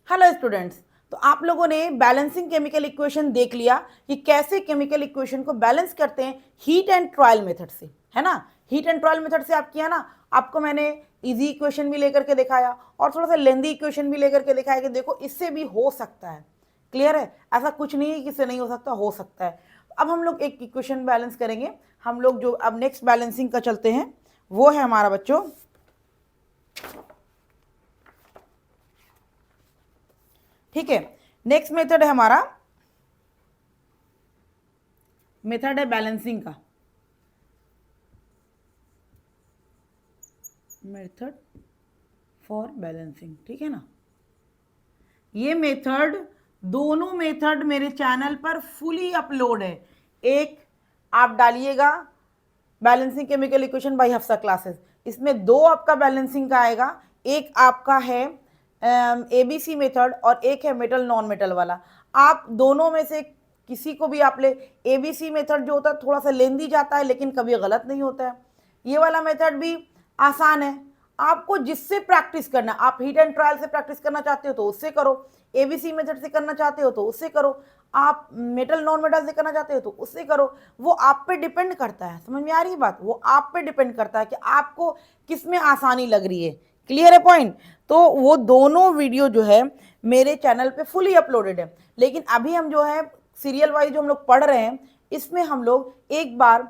Hello students, तो आप लोगों ने बैलेंसिंग केमिकल इक्वेशन देख लिया कि कैसे केमिकल इक्वेशन को बैलेंस करते हैं हीट एंड ट्रायल मेथड से, है ना। हीट एंड ट्रायल मेथड से आप किया ना, आपको मैंने इजी इक्वेशन भी लेकर के दिखाया और थोड़ा सा लेंदी इक्वेशन भी लेकर के दिखाया कि देखो इससे भी हो सकता है। क्लियर है, ऐसा कुछ नहीं है कि इससे नहीं हो सकता है। अब हम लोग एक इक्वेशन बैलेंस करेंगे। हम लोग जो अब नेक्स्ट बैलेंसिंग का चलते हैं वो है हमारा बच्चों, ठीक है। नेक्स्ट मेथड है हमारा, मेथड है बैलेंसिंग का, मेथड फॉर बैलेंसिंग, ठीक है ना। ये मेथड, दोनों मेथड मेरे चैनल पर फुली अपलोड है। एक आप डालिएगा balancing chemical equation by Hafsa classes, इसमें दो आपका बैलेंसिंग का आएगा। एक आपका है एबीसी मेथड और एक है मेटल नॉन मेटल वाला। आप दोनों में से किसी को भी आप ले। एबीसी मेथड जो होता है थोड़ा सा लेंदी जाता है लेकिन कभी गलत नहीं होता है। ये वाला मेथड भी आसान है, आपको जिससे प्रैक्टिस करना, आप हीट एंड ट्रायल से प्रैक्टिस करना चाहते हो तो उससे करो, एबीसी मेथड से करना चाहते हो तो उससे करो, आप मेटल नॉन मेटल से करना चाहते हो तो उससे करो। वो आप पे डिपेंड करता है, समझ में आ रही है बात। वो आप पे डिपेंड करता है कि आपको किस में आसानी लग रही है। क्लियर है पॉइंट। तो वो दोनों वीडियो जो है मेरे चैनल पे फुली अपलोडेड है, लेकिन अभी हम जो है सीरियल वाइज जो हम लोग पढ़ रहे हैं इसमें हम लोग एक बार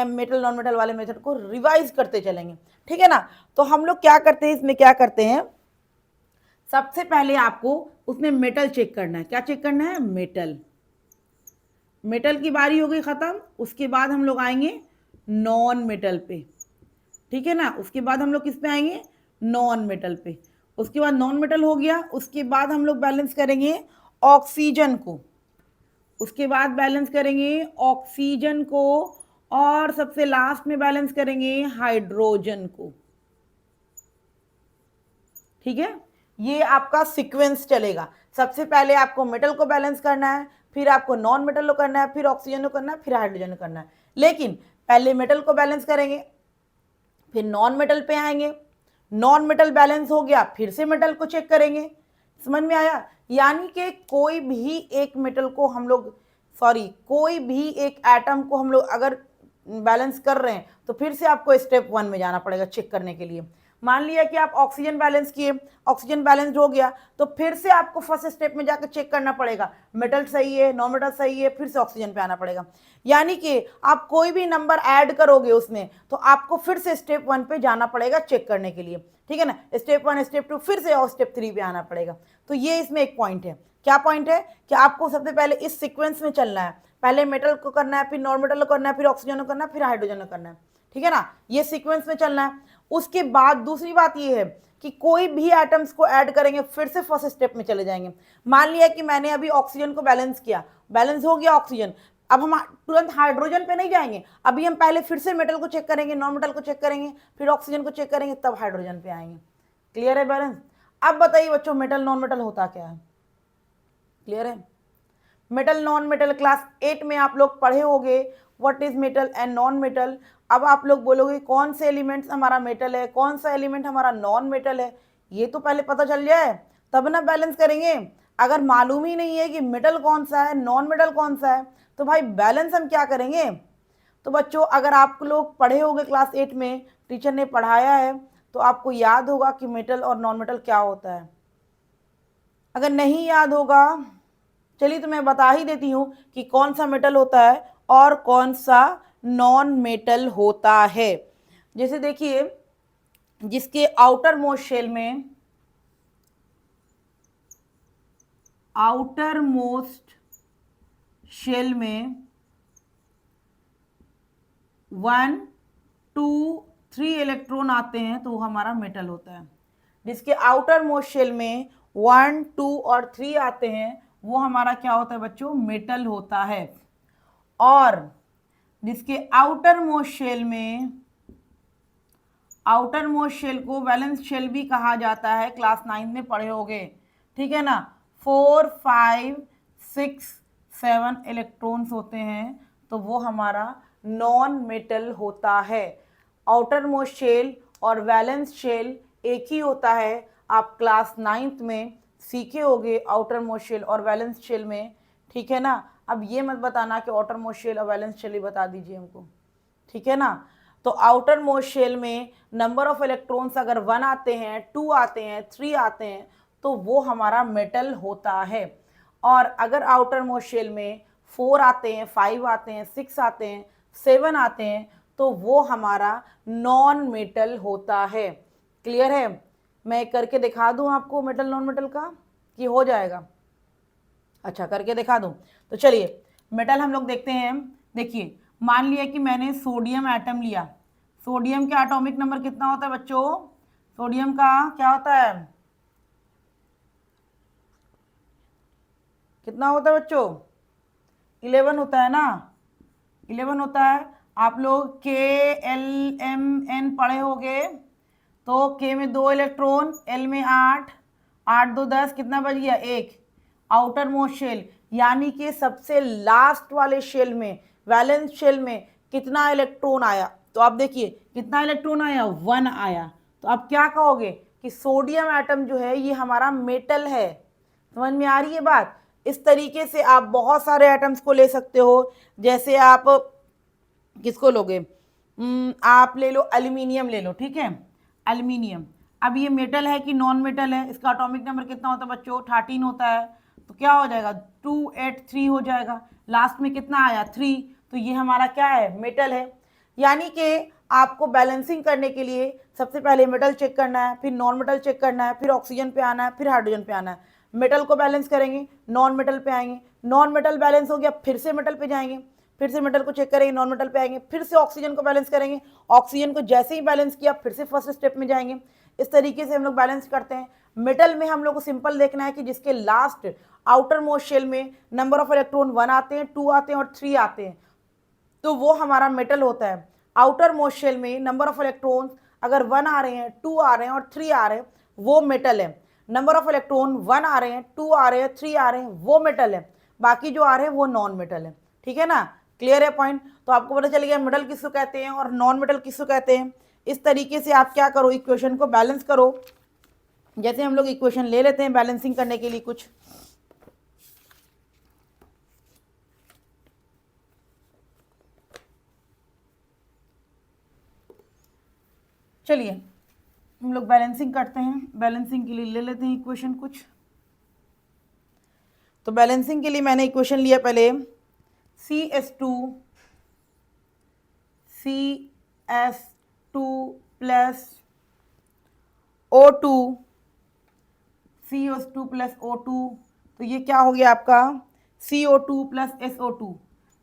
मेटल नॉन मेटल वाले मेथड को रिवाइज करते चलेंगे, ठीक है ना। तो हम लोग क्या करते हैं, इसमें क्या करते हैं, सबसे पहले आपको उसमें मेटल चेक करना है। क्या चेक करना है, मेटल। मेटल की बारी हो गई खत्म, उसके बाद हम लोग आएंगे नॉन मेटल पे, ठीक है ना। उसके बाद हम लोग किस पे आएंगे, नॉन मेटल पे। उसके बाद नॉन मेटल हो गया, उसके बाद हम लोग बैलेंस करेंगे ऑक्सीजन को, उसके बाद बैलेंस करेंगे ऑक्सीजन को, और सबसे लास्ट में बैलेंस करेंगे हाइड्रोजन को, ठीक है। ये आपका सीक्वेंस चलेगा। सबसे पहले आपको मेटल को बैलेंस करना है, फिर आपको नॉन मेटल को करना है, फिर ऑक्सीजन को करना है, फिर हाइड्रोजन को करना है। लेकिन पहले मेटल को बैलेंस करेंगे, फिर नॉन मेटल पे आएंगे, नॉन मेटल बैलेंस हो गया फिर से मेटल को चेक करेंगे। समझ में आया। यानी कि कोई भी एक मेटल को हम लोग, सॉरी, कोई भी एक एटम को हम लोग अगर बैलेंस कर रहे हैं तो फिर से आपको स्टेप 1 में जाना पड़ेगा चेक करने के लिए। मान लिया कि आप ऑक्सीजन बैलेंस किए, ऑक्सीजन बैलेंस हो गया तो फिर से आपको फर्स्ट स्टेप में जाकर चेक करना पड़ेगा मेटल सही है, नॉन मेटल सही है, फिर से ऑक्सीजन पे आना पड़ेगा। यानी कि आप कोई भी नंबर ऐड करोगे उसमें तो आपको फिर से स्टेप 1 पे जाना पड़ेगा चेक करने के लिए, ठीक है ना। स्टेप 1, स्टेप 2, फिर से और स्टेप 3 पे आना पड़ेगा। तो ये इसमें एक पॉइंट है। क्या पॉइंट है कि आपको सबसे पहले इस सीक्वेंस में चलना है। पहले मेटल को करना है, फिर नॉन मेटल को करना है, फिर ऑक्सीजन को करना है, फिर हाइड्रोजन को करना है, ठीक है ना। ये सीक्वेंस में चलना है। उसके बाद दूसरी बात ये है कि कोई भी एटम्स को ऐड करेंगे फिर से फर्स्ट स्टेप में चले जाएंगे। मान लिया कि मैंने अभी ऑक्सीजन को बैलेंस किया, बैलेंस हो गया ऑक्सीजन, अब हम तुरंत हाइड्रोजन पे नहीं जाएंगे, अभी हम पहले फिर से मेटल को चेक करेंगे, नॉन मेटल को चेक करेंगे, फिर ऑक्सीजन को चेक करेंगे, तब हाइड्रोजन पे आएंगे। क्लियर है बैलेंस। अब बताइए बच्चों मेटल नॉन मेटल होता क्या है। क्लियर है। मेटल नॉन मेटल क्लास 8 में आप लोग पढ़े होंगे what is metal and non metal. अब आप लोग बोलोगे कौन से एलिमेंट्स हमारा मेटल है, कौन सा एलिमेंट हमारा नॉन मेटल है। ये तो पहले पता चल जाए तब ना बैलेंस करेंगे। अगर मालूम ही नहीं है कि मेटल कौन सा है, नॉन मेटल कौन सा है, तो भाई बैलेंस हम क्या करेंगे। तो बच्चों अगर आप लोग पढ़े होंगे क्लास 8 में, टीचर ने पढ़ाया है तो आपको याद होगा कि मेटल और नॉन मेटल क्या होता है। अगर नहीं याद होगा, चलिए तो मैं बता ही देती हूं कि कौन सा मेटल होता है और कौन सा नॉन मेटल होता है। जैसे देखिए, जिसके आउटर मोस्ट शेल में, आउटर मोस्ट शेल में 1, 2, 3 इलेक्ट्रॉन आते हैं तो वो हमारा मेटल होता है। जिसके आउटर मोस्ट शेल में 1, 2 और 3 आते हैं वो हमारा क्या होता है बच्चों, मेटल होता है। और जिसके आउटर मोस्ट शेल में, आउटर मोस्ट शेल को वैलेंस शेल भी कहा जाता है, क्लास 9 में पढ़े होंगे, ठीक है ना। 4, 5, 6, 7 इलेक्ट्रॉन्स होते हैं तो वो हमारा नॉन मेटल होता है। आउटर मोस्ट शेल और वैलेंस शेल एक ही होता है, आप क्लास 9th में सीखे होगे आउटर मोस्ट शेल और वैलेंस शेल में, ठीक है ना। अब ये मत बताना कि आउटर मोस्ट शेल और वैलेंस शेल ही बता दीजिए हमको, ठीक है ना। तो आउटर मोस्ट शेल में नंबर ऑफ इलेक्ट्रॉन्स अगर 1 आते हैं, 2 आते हैं, 3 आते हैं तो वो हमारा मेटल होता है। और अगर आउटर मोस्ट शेल में 4 आते हैं, 5 आते हैं, 6 आते हैं, 7 आते हैं तो वो हमारा नॉन मेटल होता है। क्लियर है। मैं करके दिखा दूं आपको मेटल नॉन मेटल का कि हो जाएगा? अच्छा, करके दिखा दूं। तो चलिए मेटल हम लोग देखते हैं। देखिए मान लिया कि मैंने सोडियम एटम लिया। सोडियम का एटॉमिक नंबर कितना होता है बच्चों? सोडियम का क्या होता है, कितना होता है बच्चों? 11 होता है ना, 11 होता है। आप लोग KLMN पढ़े होंगे। तो के में 2 इलेक्ट्रॉन, एल में 8, 8 2 10, कितना बच गया? 1। आउटर मोस्ट शेल यानी कि सबसे लास्ट वाले शेल में, वैलेंस शेल में कितना इलेक्ट्रॉन आया? तो आप देखिए कितना इलेक्ट्रॉन आया? 1 आया। तो आप क्या कहोगे कि सोडियम एटम जो है ये हमारा मेटल है। समझ में आ रही है बात? इस तरीके से आप बहुत सारे एटम्स को ले सकते हो। जैसे आप किसको लोगे? आप ले लो एल्यूमिनियम ले लो, ठीक है, एल्यूमिनियम। अब ये मेटल है कि नॉन मेटल है? इसका एटॉमिक नंबर कितना होता है बच्चों? 13 होता है। तो क्या हो जाएगा? 283 हो जाएगा। लास्ट में कितना आया? 3। तो ये हमारा क्या है? मेटल है। यानी कि आपको बैलेंसिंग करने के लिए सबसे पहले मेटल चेक करना है, फिर नॉन मेटल चेक करना है, फिर ऑक्सीजन पे आना है, फिर हाइड्रोजन पे आना है। मेटल को बैलेंस करेंगे, नॉन मेटल पे आएंगे, नॉन मेटल बैलेंस हो गया, फिर से मेटल पे जाएंगे, फिर से मेटल को चेक करेंगे, नॉन मेटल पे आएंगे, फिर से ऑक्सीजन को बैलेंस करेंगे, ऑक्सीजन को जैसे ही बैलेंस किया फिर से फर्स्ट स्टेप में जाएंगे। इस तरीके से हम लोग बैलेंस करते हैं। मेटल में हम लोग को सिंपल देखना है कि जिसके लास्ट आउटर मोस्ट शेल में नंबर ऑफ इलेक्ट्रॉन 1 आते हैं, 2 आते हैं और 3 आते हैं तो वो हमारा मेटल होता है। आउटर मोस्ट शेल में नंबर ऑफ इलेक्ट्रॉन्स अगर 1 आ रहे हैं, 2 आ रहे हैं और 3 आ रहे हैं वो मेटल है। नंबर ऑफ इलेक्ट्रॉन 1 आ रहे हैं, 2 आ रहे हैं, 3 आ रहे हैं वो मेटल है। बाकी जो आ रहे हैं वो नॉन मेटल है। ठीक है ना, क्लियर है पॉइंट? तो आपको पता चल गया मेटल किसको कहते हैं और नॉन मेटल किसको कहते हैं। इस तरीके से आप क्या करो, इक्वेशन को बैलेंस करो। जैसे हम लोग इक्वेशन ले लेते हैं बैलेंसिंग करने के लिए कुछ। चलिए हम लोग बैलेंसिंग करते हैं। बैलेंसिंग के लिए ले लेते हैं इक्वेशन कुछ। तो बैलेंसिंग के लिए मैंने इक्वेशन लिया पहले CS2 plus O2, CO2 plus O2। तो ये क्या हो गया आपका? CO2 plus SO2,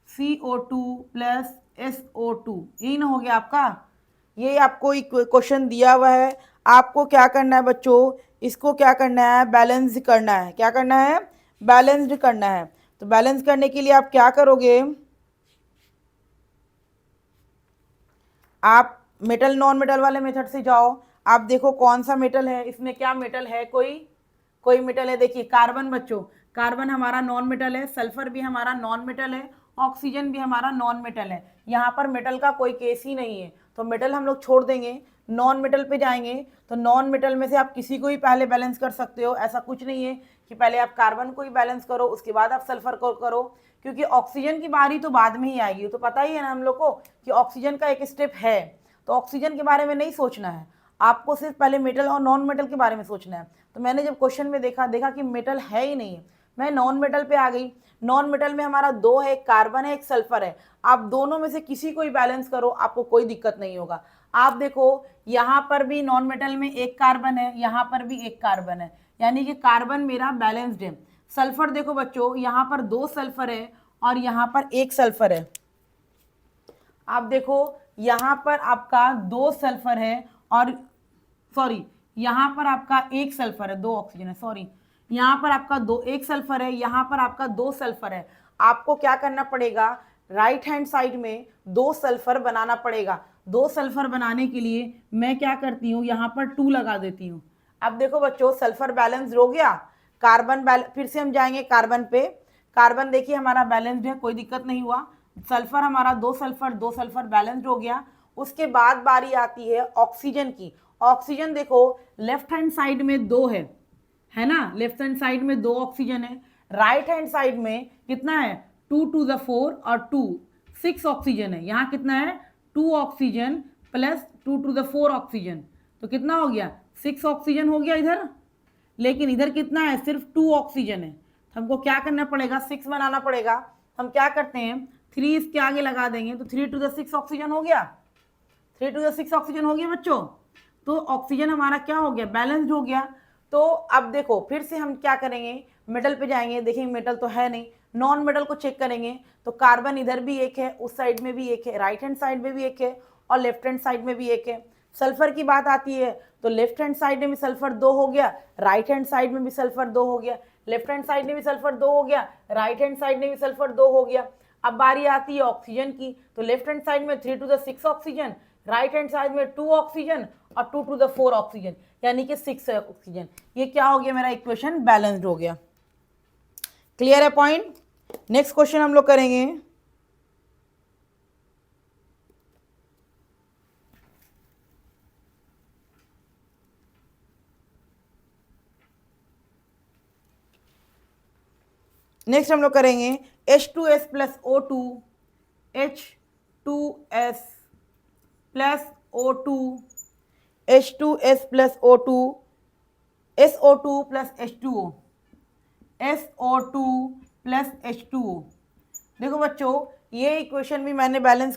CO2 plus SO2, यही ना हो गया आपका। ये आपको क्वेश्चन दिया हुआ है। आपको क्या करना है बच्चों? इसको क्या करना है? बैलेंस करना है। क्या करना है? बैलेंस्ड करना है। तो बैलेंस करने के लिए आप क्या करोगे? आप मेटल नॉन मेटल वाले मेथड से जाओ। आप देखो कौन सा मेटल है, इसमें क्या मेटल है, कोई मेटल है। देखिए कार्बन बच्चों, कार्बन हमारा नॉन मेटल है, सल्फर भी हमारा नॉन मेटल है, ऑक्सीजन भी हमारा नॉन मेटल है। यहाँ पर मेटल का कोई केस ही नहीं है। तो मेटल हम लोग छोड़ देंगे, नॉन मेटल पे जाएंगे। तो नॉन मेटल में से आप किसी को भी पहले बैलेंस कर सकते हो। ऐसा कुछ नहीं है कि पहले आप कार्बन को ही बैलेंस करो उसके बाद आप सल्फर को करो, क्योंकि ऑक्सीजन की बारी तो बाद में ही आएगी। तो पता ही है ना हम लोग को कि ऑक्सीजन का एक स्टेप है। तो ऑक्सीजन के बारे में नहीं सोचना है आपको, सिर्फ पहले मेटल और नॉन मेटल के बारे में सोचना है। तो मैंने जब क्वेश्चन में देखा कि मेटल है ही नहीं, मैं नॉन मेटल पे आ गई। नॉन मेटल में हमारा 2 है, एक कार्बन है, एक सल्फर है। आप दोनों में से किसी को ही बैलेंस करो, आपको कोई दिक्कत नहीं होगा। आप देखो यहाँ पर भी नॉन मेटल में एक कार्बन है, यहाँ पर भी एक कार्बन है, यानी कि कार्बन मेरा बैलेंस्ड है। सल्फर देखो बच्चों, यहाँ पर 2 सल्फर है और यहाँ पर 1 सल्फर है। आप देखो यहाँ पर आपका 2 सल्फर है और सॉरी यहाँ पर आपका 1 सल्फर है, 2 ऑक्सीजन है, सॉरी यहाँ पर आपका 1 सल्फर है, यहाँ पर आपका 2 सल्फर है। आपको क्या करना पड़ेगा? राइट हैंड साइड में 2 सल्फर बनाना पड़ेगा। 2 सल्फर बनाने के लिए मैं क्या करती हूँ, यहाँ पर 2 लगा देती हूँ। अब देखो बच्चों सल्फर बैलेंस हो गया। कार्बन फिर से हम जाएंगे कार्बन पे। कार्बन देखिए हमारा बैलेंस्ड है, कोई दिक्कत नहीं हुआ। सल्फर हमारा 2 सल्फर बैलेंस्ड हो गया। उसके बाद बारी आती है ऑक्सीजन की। ऑक्सीजन देखो लेफ्ट हैंड साइड में 2 है, है ना, लेफ्ट हैंड साइड में 2 ऑक्सीजन है, राइट हैंड साइड में कितना है 2 to the 4 और 2 6 ऑक्सीजन है। यहाँ कितना है 2 oxygen plus 2 to the 4 oxygen, तो कितना हो गया 6 ऑक्सीजन हो गया इधर, लेकिन इधर कितना है सिर्फ 2 ऑक्सीजन है। तो हमको क्या करना पड़ेगा 6 बनाना पड़ेगा। हम क्या करते हैं 3 इसके आगे लगा देंगे तो 3 to the 6 ऑक्सीजन हो गया, 3 to the 6 ऑक्सीजन हो गया बच्चों। तो ऑक्सीजन हमारा क्या हो गया बैलेंस्ड हो गया। तो अब देखो फिर से हम क्या करेंगे मेटल पे जाएंगे, देखेंगे मेटल तो है नहीं, नॉन मेटल को चेक करेंगे तो कार्बन इधर भी एक है, उस साइड में भी एक है, राइट हैंड साइड में भी एक है और लेफ्ट हैंड साइड में भी एक है। सल्फर की बात आती है तो लेफ्ट हैंड साइड में भी सल्फर 2 हो गया, राइट हैंड साइड में भी सल्फर 2 हो गया, लेफ्ट हैंड साइड में भी सल्फर 2 हो गया, राइट हैंड साइड में भी सल्फर 2 हो गया। अब बारी आती है ऑक्सीजन की, तो लेफ्ट हैंड साइड में 3 to the 6 oxygen, right hand side में 2 ऑक्सीजन और 2 to the 4 ऑक्सीजन, यानी कि 6 ऑक्सीजन। ये क्या हो गया मेरा इक्वेशन बैलेंस्ड हो गया। क्लियर है पॉइंट। नेक्स्ट क्वेश्चन हम लोग करेंगे। नेक्स्ट हम लोग करेंगे H2S plus O2, H2S plus O2, H2S plus O2, SO2 plus H2O, SO2 plus H2O। देखो बच्चों ये इक्वेशन भी मैंने बैलेंस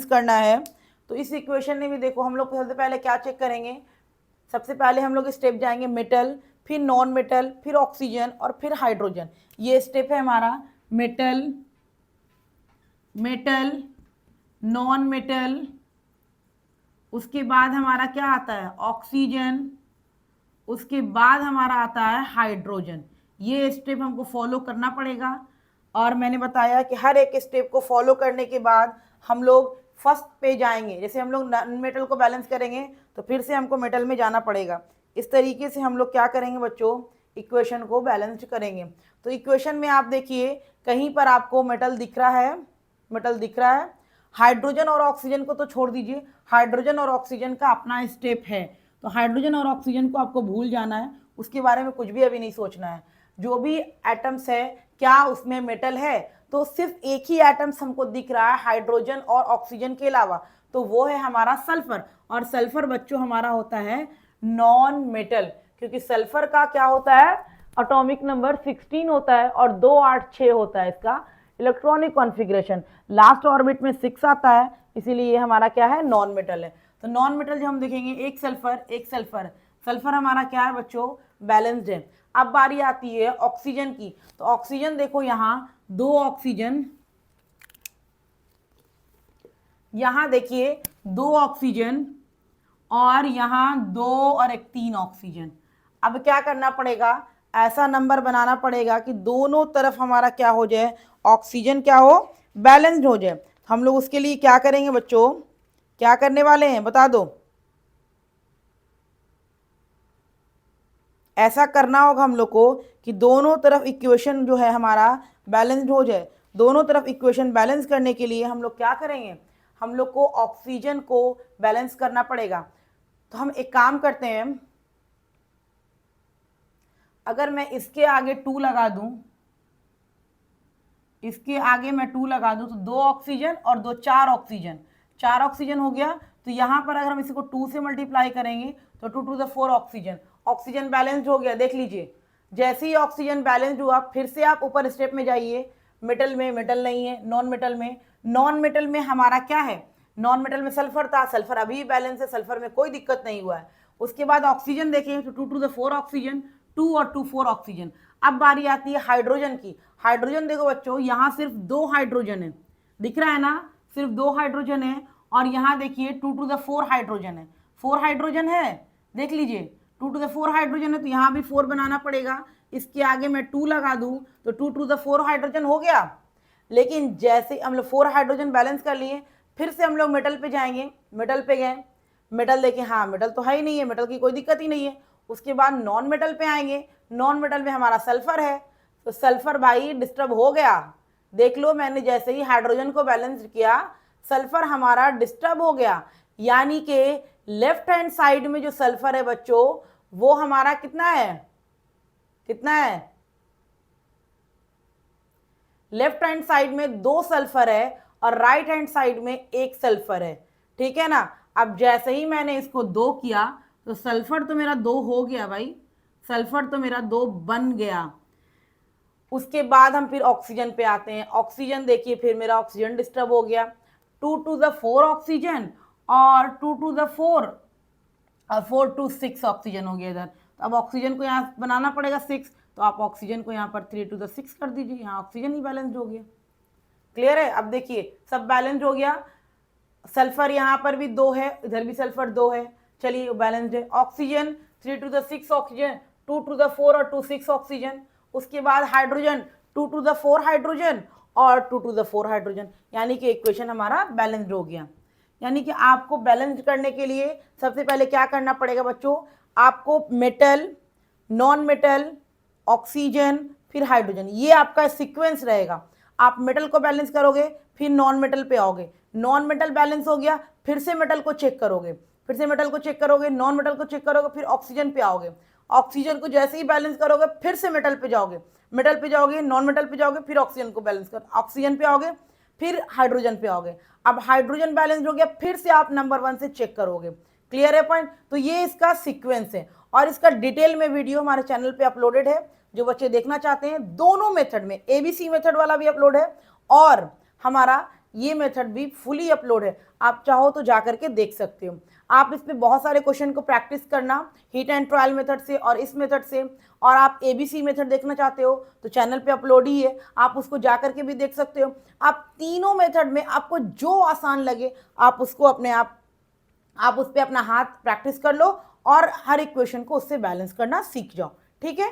करना है। तो इस इक्वेशन में भी देखो हम लोग सबसे पहले क्या चेक करेंगे, सबसे पहले हम लोग स्टेप जाएंगे मेटल, फिर नॉन मेटल, फिर ऑक्सीजन और फिर हाइड्रोजन। ये स्टेप है हमारा मेटल, मेटल, नॉन मेटल, उसके बाद हमारा क्या आता है ऑक्सीजन, उसके बाद हमारा आता है हाइड्रोजन। ये स्टेप हमको फॉलो करना पड़ेगा और मैंने बताया कि हर एक स्टेप को फॉलो करने के बाद हम लोग फर्स्ट पे जाएंगे। जैसे हम लोग नॉन मेटल को बैलेंस करेंगे तो फिर से हमको मेटल में जाना पड़ेगा। इस तरीके से हम लोग क्या करेंगे बच्चों इक्वेशन को बैलेंस करेंगे। तो इक्वेशन में आप देखिए कहीं पर आपको मेटल दिख रहा है, मेटल दिख रहा है। हाइड्रोजन और ऑक्सीजन को तो छोड़ दीजिए, हाइड्रोजन और ऑक्सीजन का अपना स्टेप है, तो हाइड्रोजन और ऑक्सीजन को आपको भूल जाना है, उसके बारे में कुछ भी अभी नहीं सोचना है। जो भी एटम्स है क्या उसमें मेटल है, तो सिर्फ एक ही एटम्स हमको दिख रहा है हाइड्रोजन और ऑक्सीजन के अलावा, तो वो है हमारा सल्फर। और सल्फर बच्चों हमारा होता है नॉन मेटल, क्योंकि सल्फर का क्या होता है एटॉमिक नंबर 16 होता है और 2 8 6 होता है इसका इलेक्ट्रॉनिक कॉन्फ़िगरेशन, लास्ट ऑर्बिट में 6 आता है, इसीलिए ये हमारा क्या है नॉन मेटल है। तो नॉन मेटल जो हम देखेंगे एक सल्फर, एक सल्फर, सल्फर हमारा क्या है बच्चों बैलेंस्ड है। अब बारी आती है ऑक्सीजन की, तो ऑक्सीजन देखो यहाँ 2 ऑक्सीजन, यहाँ देखिए 2 ऑक्सीजन और यहाँ 2 और एक 3 ऑक्सीजन। अब क्या करना पड़ेगा ऐसा नंबर बनाना पड़ेगा कि दोनों तरफ हमारा क्या हो जाए ऑक्सीजन क्या हो बैलेंस्ड हो जाए। हम लोग उसके लिए क्या करेंगे बच्चों, क्या करने वाले हैं बता दो। ऐसा करना होगा हम लोग को कि दोनों तरफ इक्वेशन जो है हमारा बैलेंस्ड हो जाए। दोनों तरफ इक्वेशन बैलेंस करने के लिए हम लोग क्या करेंगे, हम लोग को ऑक्सीजन को बैलेंस करना पड़ेगा। तो हम एक काम करते हैं, अगर मैं इसके आगे 2 लगा दूं, इसके आगे मैं 2 लगा दूं तो 2 ऑक्सीजन और 2 4 ऑक्सीजन, 4 ऑक्सीजन हो गया। तो यहाँ पर अगर हम इसी को 2 से मल्टीप्लाई करेंगे तो 2 to the 4 oxygen, oxygen balanced हो गया। देख लीजिए जैसे ही ऑक्सीजन बैलेंस्ड हुआ फिर से आप ऊपर स्टेप में जाइए, मेटल में मेटल नहीं है, नॉन मेटल में, नॉन मेटल में हमारा क्या है, नॉन मेटल में सल्फर था, सल्फर अभी बैलेंस है, सल्फर में कोई दिक्कत नहीं हुआ है। उसके बाद ऑक्सीजन देखें तो 2 to the 4 ऑक्सीजन, 2 और 2 4 ऑक्सीजन। अब बारी आती है हाइड्रोजन की। हाइड्रोजन देखो बच्चों यहाँ सिर्फ 2 हाइड्रोजन है, दिख रहा है ना, सिर्फ 2 हाइड्रोजन है। और यहाँ देखिए 2 to the 4 हाइड्रोजन है, 4 हाइड्रोजन है, देख लीजिए 2 to the 4 हाइड्रोजन है, तो यहाँ भी 4 बनाना पड़ेगा। इसके आगे मैं 2 लगा दूँ तो 2 to the 4 हाइड्रोजन हो गया। लेकिन जैसे हम लोग 4 हाइड्रोजन बैलेंस कर लिए, फिर से हम लोग मेटल पे जाएंगे, मेटल पे गए, मेटल देखें हाँ मेटल तो है ही नहीं है, मेटल की कोई दिक्कत ही नहीं है। उसके बाद नॉन मेटल पे आएंगे, नॉन मेटल में हमारा सल्फर है, तो सल्फर भाई डिस्टर्ब हो गया। देख लो मैंने जैसे ही हाइड्रोजन को बैलेंस किया सल्फर हमारा डिस्टर्ब हो गया, यानी कि लेफ्ट हैंड साइड में जो सल्फर है बच्चों वो हमारा कितना है, कितना है, लेफ्ट हैंड साइड में 2 सल्फर है और राइट हैंड साइड में 1 सल्फर है, ठीक है ना। अब जैसे ही मैंने इसको 2 किया तो सल्फर तो मेरा 2 हो गया भाई, सल्फर तो मेरा 2 बन गया। उसके बाद हम फिर ऑक्सीजन पे आते हैं। ऑक्सीजन देखिए, फिर मेरा ऑक्सीजन डिस्टर्ब हो गया, 2 to the 4 ऑक्सीजन और 2 to the 4 और 4 to 6 ऑक्सीजन हो गया इधर। तो अब ऑक्सीजन को यहाँ बनाना पड़ेगा 6, तो आप ऑक्सीजन को यहाँ पर 3 to the 6 कर दीजिए, यहाँ ऑक्सीजन ही बैलेंस हो गया। क्लियर है। अब देखिए सब बैलेंस हो गया, सल्फर यहाँ पर भी 2 है, इधर भी सल्फर 2 है, चलिए बैलेंस्ड है। Oxygen 3 to the 6 oxygen, 2 to the 4 और 2 6 ऑक्सीजन। उसके बाद हाइड्रोजन 2 to the 4 हाइड्रोजन और 2 to the 4 हाइड्रोजन, यानी कि इक्वेशन हमारा बैलेंस्ड हो गया। यानी कि आपको बैलेंस करने के लिए सबसे पहले क्या करना पड़ेगा बच्चों, आपको मेटल, नॉन मेटल, ऑक्सीजन, फिर हाइड्रोजन, ये आपका सीक्वेंस रहेगा। आप मेटल को बैलेंस करोगे, फिर नॉन मेटल पे आओगे, नॉन मेटल बैलेंस हो गया, फिर से मेटल को चेक करोगे, फिर से मेटल को चेक करोगे, नॉन मेटल को चेक करोगे, फिर ऑक्सीजन पे आओगे, ऑक्सीजन को जैसे ही बैलेंस करोगे फिर से मेटल पे जाओगे, मेटल पे जाओगे, नॉन मेटल पे जाओगे, फिर ऑक्सीजन को बैलेंस कर, ऑक्सीजन पे आओगे, फिर हाइड्रोजन पे आओगे। अब हाइड्रोजन बैलेंस हो गया, फिर से आप नंबर 1 से चेक करोगे। क्लियर है पॉइंट। तो ये इसका सीक्वेंस है और इसका डिटेल में वीडियो हमारे चैनल पे अपलोडेड है, जो बच्चे देखना चाहते हैं। दोनों मेथड में, एबीसी मेथड वाला भी अपलोड है और हमारा ये मेथड भी फुली अपलोड है, आप चाहो तो जाकर के देख सकते हो। आप इस पे बहुत सारे क्वेश्चन को प्रैक्टिस करना, हीट एंड ट्रायल मेथड से और इस मेथड से। और आप एबीसी मेथड देखना चाहते हो तो चैनल पे अपलोड ही है, आप उसको जाकर के भी देख सकते हो। आप तीनों मेथड में आपको जो आसान लगे आप उसको अपने आप उस पर अपना हाथ प्रैक्टिस कर लो और हर एक क्वेश्चन को उससे बैलेंस करना सीख जाओ, ठीक है।